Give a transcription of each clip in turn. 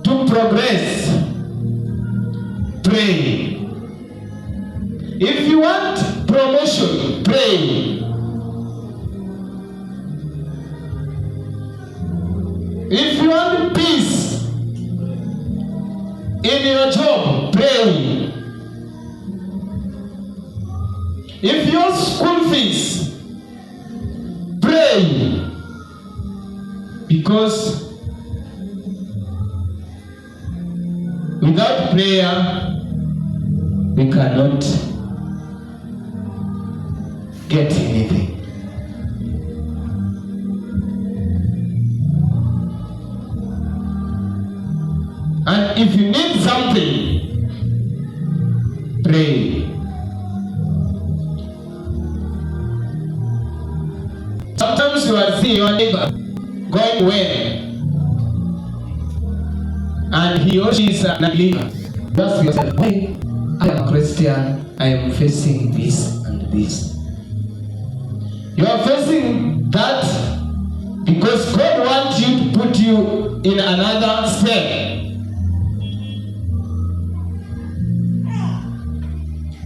to progress, pray. If you want promotion, pray. If you want peace in your job, pray. If you want school fees, pray. Because without prayer, we cannot get anything. And if you need something, pray. Sometimes you are seeing your neighbor going well, and he or she is a believer. Ask yourself, why? I am a Christian, I am facing this and this. You are facing that because God wants you to put you in another step.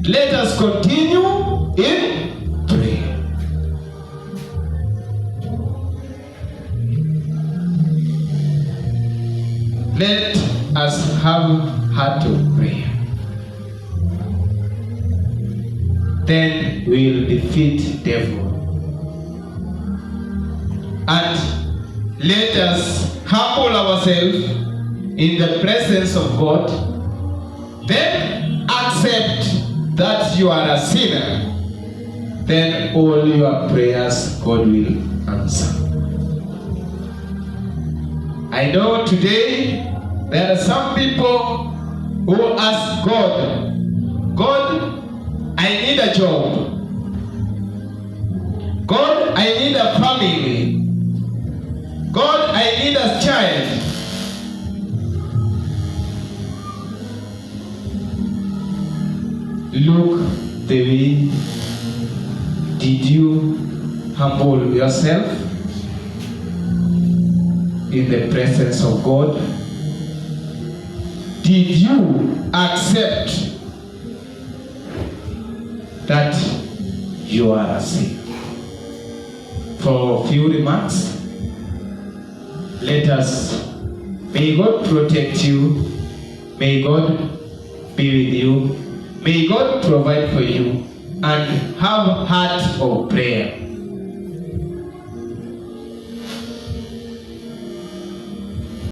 Let us continue in prayer. Let us have heart of prayer. Then we will defeat devil. And let us humble ourselves in the presence of God. Then accept that you are a sinner. Then all your prayers God will answer. I know today there are some people who ask God, God, I need a job. God, I need a family. God, I need a child. Look the way. Did you humble yourself in the presence of God? Did you accept that you are a sinner? For a few remarks, let us, may God protect you, may God be with you, may God provide for you, and have heart of prayer.